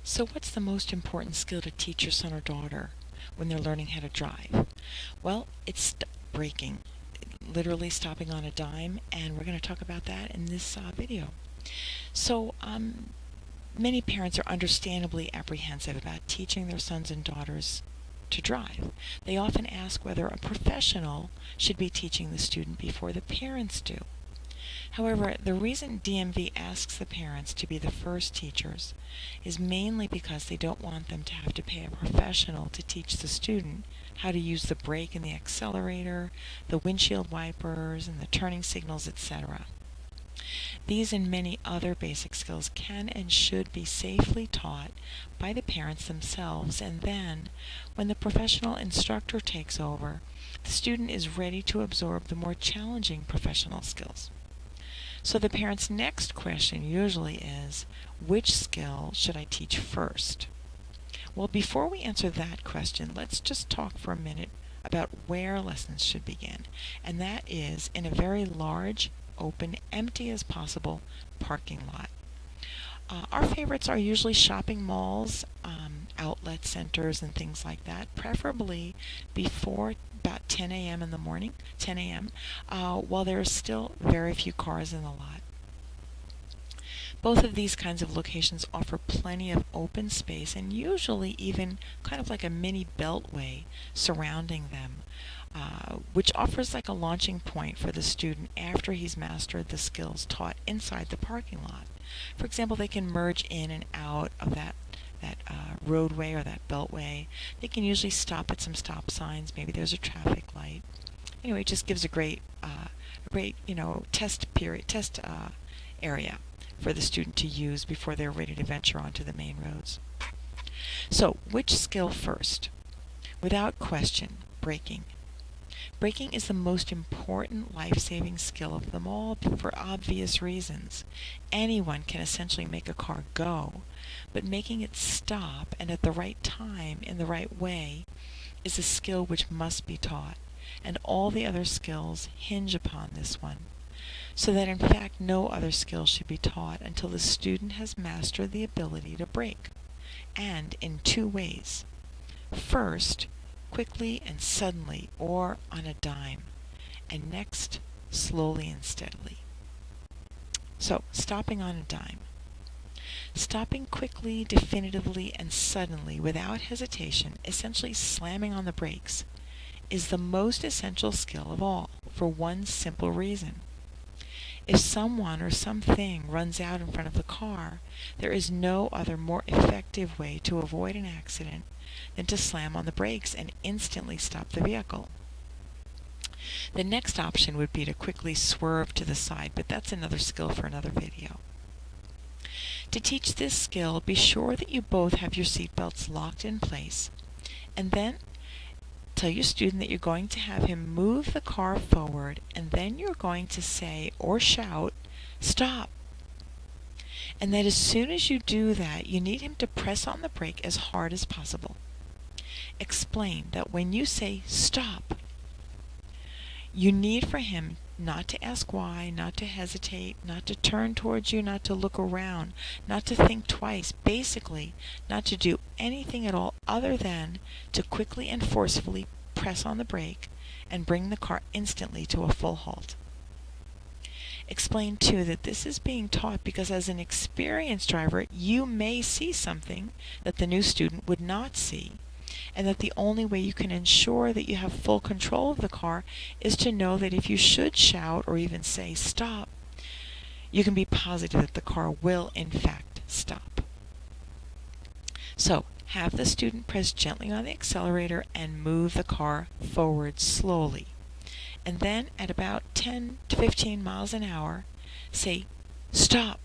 So what's the most important skill to teach your son or daughter when they're learning how to drive? Well, it's braking, literally stopping on a dime, and we're going to talk about that in this video. So many parents are understandably apprehensive about teaching their sons and daughters to drive. They often ask whether a professional should be teaching the student before the parents do. However, the reason DMV asks the parents to be the first teachers is mainly because they don't want them to have to pay a professional to teach the student how to use the brake and the accelerator, the windshield wipers, and the turning signals, etc. These and many other basic skills can and should be safely taught by the parents themselves, and then, when the professional instructor takes over, the student is ready to absorb the more challenging professional skills. So the parent's next question usually is, which skill should I teach first? Well, before we answer that question, let's just talk for a minute about where lessons should begin, and that is in a very large, open, empty as possible parking lot. Our favorites are usually shopping malls, outlet centers, and things like that, preferably before about 10 a.m. in the morning, 10 a.m., while there are still very few cars in the lot. Both of these kinds of locations offer plenty of open space and usually even kind of like a mini beltway surrounding them, which offers like a launching point for the student after he's mastered the skills taught inside the parking lot. For example, they can merge in and out of that roadway or that beltway. They can usually stop at some stop signs. Maybe there's a traffic light. Anyway, it just gives a great test area for the student to use before they're ready to venture onto the main roads. So, which skill first? Without question, braking. Braking is the most important life-saving skill of them all for obvious reasons. Anyone can essentially make a car go, but making it stop and at the right time in the right way is a skill which must be taught, and all the other skills hinge upon this one, so that in fact no other skill should be taught until the student has mastered the ability to brake, and in two ways. First, quickly and suddenly, or on a dime, and next, slowly and steadily. So, stopping on a dime. Stopping quickly, definitively, and suddenly, without hesitation, essentially slamming on the brakes, is the most essential skill of all, for one simple reason. If someone or something runs out in front of the car, there is no other more effective way to avoid an accident than to slam on the brakes and instantly stop the vehicle. The next option would be to quickly swerve to the side, but that's another skill for another video. To teach this skill, be sure that you both have your seatbelts locked in place, and then tell your student that you're going to have him move the car forward, and then you're going to say or shout, "Stop!" And that as soon as you do that, you need him to press on the brake as hard as possible. Explain that when you say "stop," you need for him not to ask why, not to hesitate, not to turn towards you, not to look around, not to think twice, basically not to do anything at all other than to quickly and forcefully press on the brake and bring the car instantly to a full halt. Explain too that this is being taught because as an experienced driver you may see something that the new student would not see, and that the only way you can ensure that you have full control of the car is to know that if you should shout or even say "stop," you can be positive that the car will in fact stop. So, have the student press gently on the accelerator and move the car forward slowly. And then at about 10 to 15 miles an hour, say "stop,"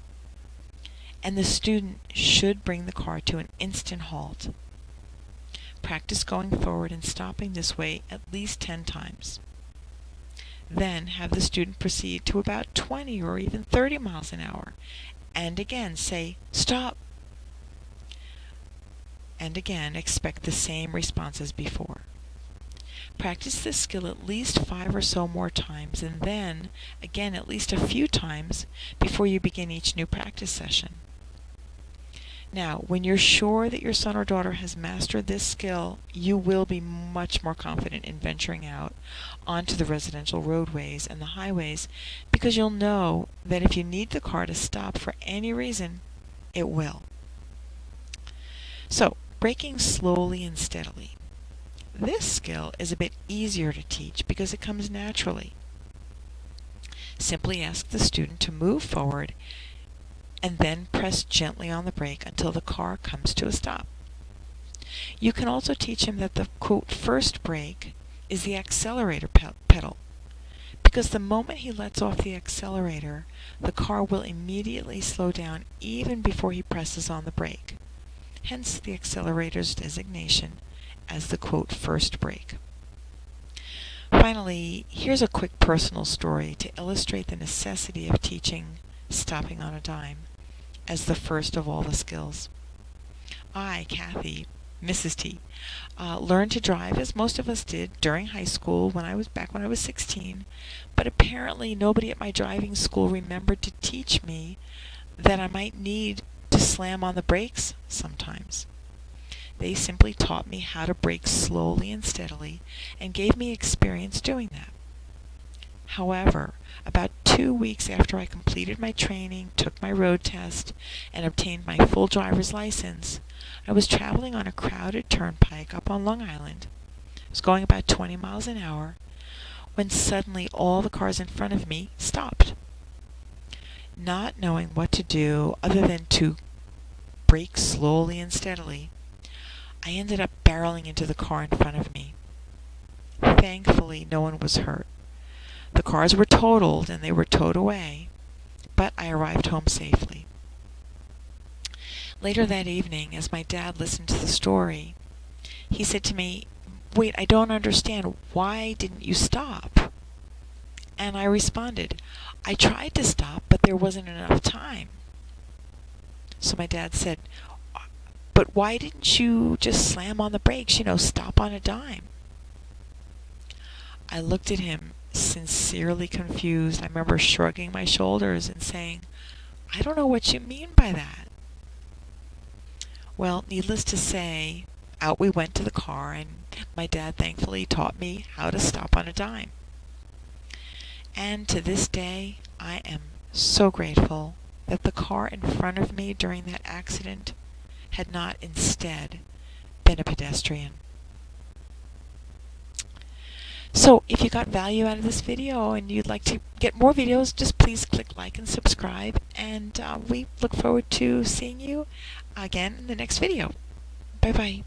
and the student should bring the car to an instant halt. Practice going forward and stopping this way at least 10 times. Then have the student proceed to about 20 or even 30 miles an hour, and again say "stop," and again expect the same response as before. Practice this skill at least 5 or so more times, and then again at least a few times before you begin each new practice session. Now, when you're sure that your son or daughter has mastered this skill, you will be much more confident in venturing out onto the residential roadways and the highways, because you'll know that if you need the car to stop for any reason, it will. So, braking slowly and steadily. This skill is a bit easier to teach because it comes naturally. Simply ask the student to move forward and then press gently on the brake until the car comes to a stop. You can also teach him that the, quote, first brake is the accelerator pedal, because the moment he lets off the accelerator, the car will immediately slow down even before he presses on the brake. Hence the accelerator's designation as the, quote, first brake. Finally, here's a quick personal story to illustrate the necessity of teaching stopping on a dime as the first of all the skills. I, Kathy, Mrs. T, learned to drive, as most of us did, during high school when I was 16, but apparently nobody at my driving school remembered to teach me that I might need to slam on the brakes sometimes. They simply taught me how to brake slowly and steadily and gave me experience doing that. However, about 2 weeks after I completed my training, took my road test, and obtained my full driver's license, I was traveling on a crowded turnpike up on Long Island. I was going about 20 miles an hour when suddenly all the cars in front of me stopped. Not knowing what to do other than to brake slowly and steadily, I ended up barreling into the car in front of me. Thankfully, no one was hurt. The cars were totaled and they were towed away, but I arrived home safely. Later that evening, as my dad listened to the story, he said to me, "Wait, I don't understand. Why didn't you stop?" And I responded, "I tried to stop, but there wasn't enough time." So my dad said, "But why didn't you just slam on the brakes, stop on a dime?" I looked at him, sincerely confused. I remember shrugging my shoulders and saying, "I don't know what you mean by that." Well, needless to say, out we went to the car, and my dad thankfully taught me how to stop on a dime. And to this day, I am so grateful that the car in front of me during that accident had not instead been a pedestrian. So if you got value out of this video and you'd like to get more videos, just please click like and subscribe, and we look forward to seeing you again in the next video. Bye-bye.